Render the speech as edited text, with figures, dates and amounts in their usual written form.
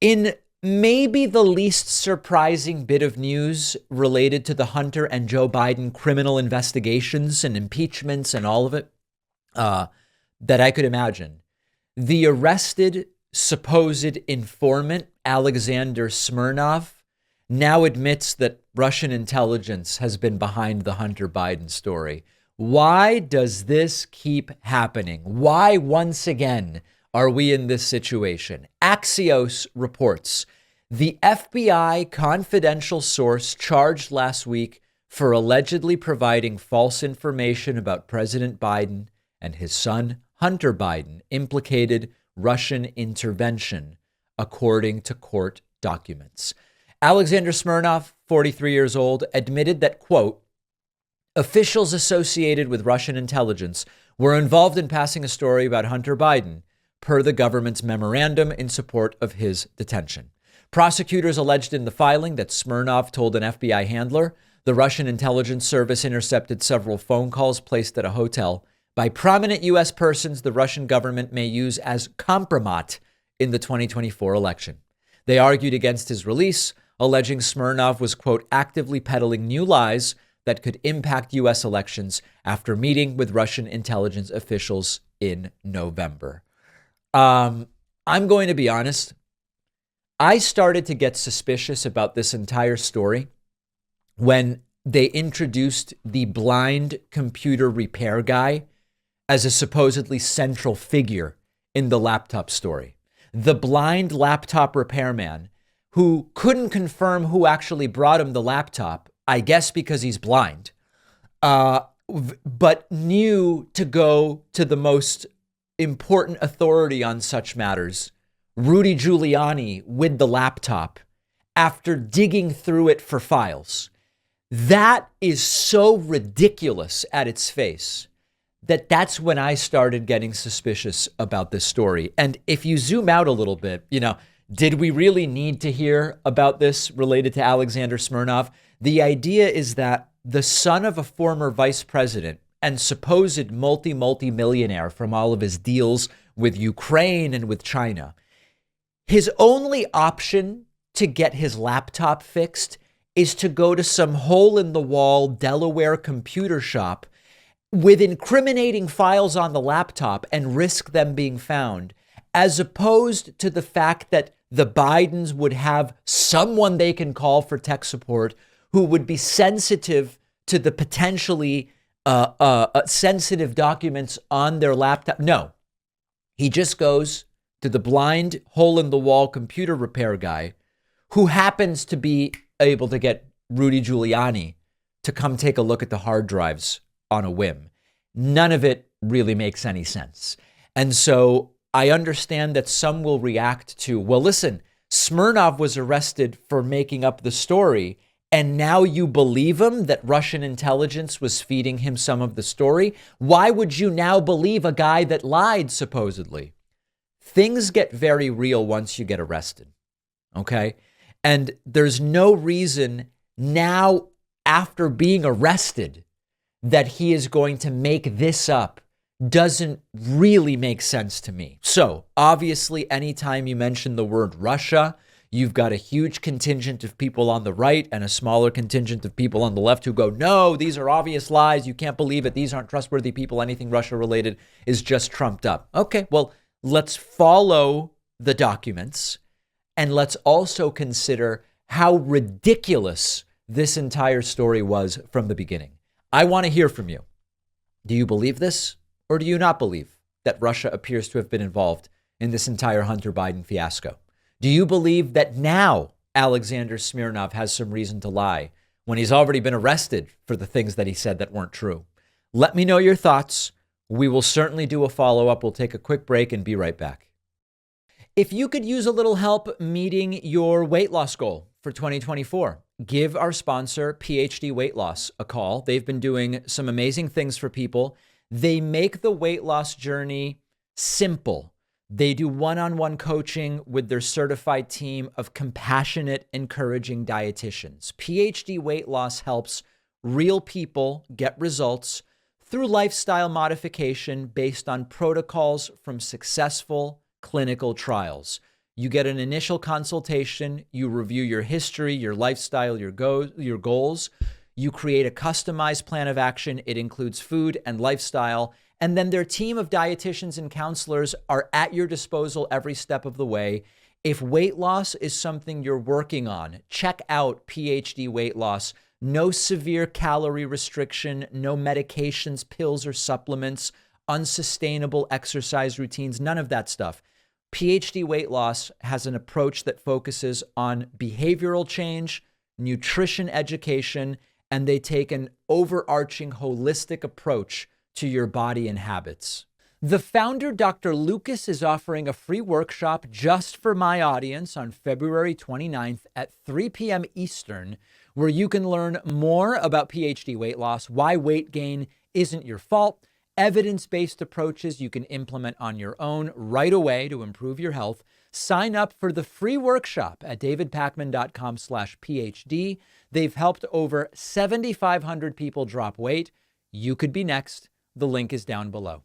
In maybe the least surprising bit of news related to the Hunter and Joe Biden criminal investigations and impeachments and all of it that I could imagine, the arrested supposed informant, Alexander Smirnov, now admits that Russian intelligence has been behind the Hunter Biden story. Why does this keep happening? Why, once again, are we in this situation? Axios reports the FBI confidential source charged last week for allegedly providing false information about President Biden and his son, Hunter Biden, implicated Russian intervention, according to court documents. Alexander Smirnov, 43 years old, admitted that, quote, officials associated with Russian intelligence were involved in passing a story about Hunter Biden, per the government's memorandum in support of his detention. Prosecutors alleged in the filing that Smirnov told an FBI handler the Russian intelligence service intercepted several phone calls placed at a hotel by prominent U.S. persons the Russian government may use as compromat in the 2024 election. They argued against his release, alleging Smirnov was, quote, actively peddling new lies that could impact U.S. elections after meeting with Russian intelligence officials in November. I'm going to be honest. I started to get suspicious about this entire story when they introduced the blind computer repair guy as a supposedly central figure in the laptop story. The blind laptop repairman who couldn't confirm who actually brought him the laptop, I guess because he's blind, but knew to go to the most important authority on such matters, Rudy Giuliani, with the laptop after digging through it for files. That is so ridiculous at its face that's when I started getting suspicious about this story. And if you zoom out a little bit, did we really need to hear about this related to Alexander Smirnov? The idea is that the son of a former vice president and supposed multi-millionaire from all of his deals with Ukraine and with China, his only option to get his laptop fixed is to go to some hole-in-the-wall Delaware computer shop with incriminating files on the laptop and risk them being found, as opposed to the fact that the Bidens would have someone they can call for tech support who would be sensitive to the potentially sensitive documents on their laptop. No, he just goes to the blind hole-in-the-wall computer repair guy who happens to be able to get Rudy Giuliani to come take a look at the hard drives on a whim. None of it really makes any sense. And so I understand that some will react to, well, listen, Smirnov was arrested for making up the story, and now you believe him that Russian intelligence was feeding him some of the story? Why would you now believe a guy that lied, supposedly? Things get very real once you get arrested, okay? And there's no reason now, after being arrested, that he is going to make this up. Doesn't really make sense to me. So obviously, anytime you mention the word Russia, you've got a huge contingent of people on the right and a smaller contingent of people on the left who go, no, these are obvious lies. You can't believe it. These aren't trustworthy people. Anything Russia related is just trumped up. Okay, well, let's follow the documents and let's also consider how ridiculous this entire story was from the beginning. I want to hear from you. Do you believe this? Or do you not believe that Russia appears to have been involved in this entire Hunter Biden fiasco? Do you believe that now Alexander Smirnov has some reason to lie when he's already been arrested for the things that he said that weren't true? Let me know your thoughts. We will certainly do a follow-up. We'll take a quick break and be right back. If you could use a little help meeting your weight loss goal for 2024, give our sponsor, PhD Weight Loss, a call. They've been doing some amazing things for people. They make the weight loss journey simple. They do one-on-one coaching with their certified team of compassionate, encouraging dietitians. PhD Weight Loss helps real people get results through lifestyle modification based on protocols from successful clinical trials. You get an initial consultation. You review your history, your lifestyle, your goals. You create a customized plan of action. It includes food and lifestyle. And then their team of dietitians and counselors are at your disposal every step of the way. If weight loss is something you're working on, check out PhD Weight Loss. No severe calorie restriction, no medications, pills, or supplements, unsustainable exercise routines, none of that stuff. PhD Weight Loss has an approach that focuses on behavioral change, nutrition education, and they take an overarching holistic approach to your body and habits. The founder, Dr. Lucas, is offering a free workshop just for my audience on February 29th at 3 p.m. Eastern, where you can learn more about PhD weight loss, why weight gain isn't your fault, evidence-based approaches you can implement on your own right away to improve your health. Sign up for the free workshop at davidpakman.com/PhD. They've helped over 7,500 people drop weight. You could be next. The link is down below.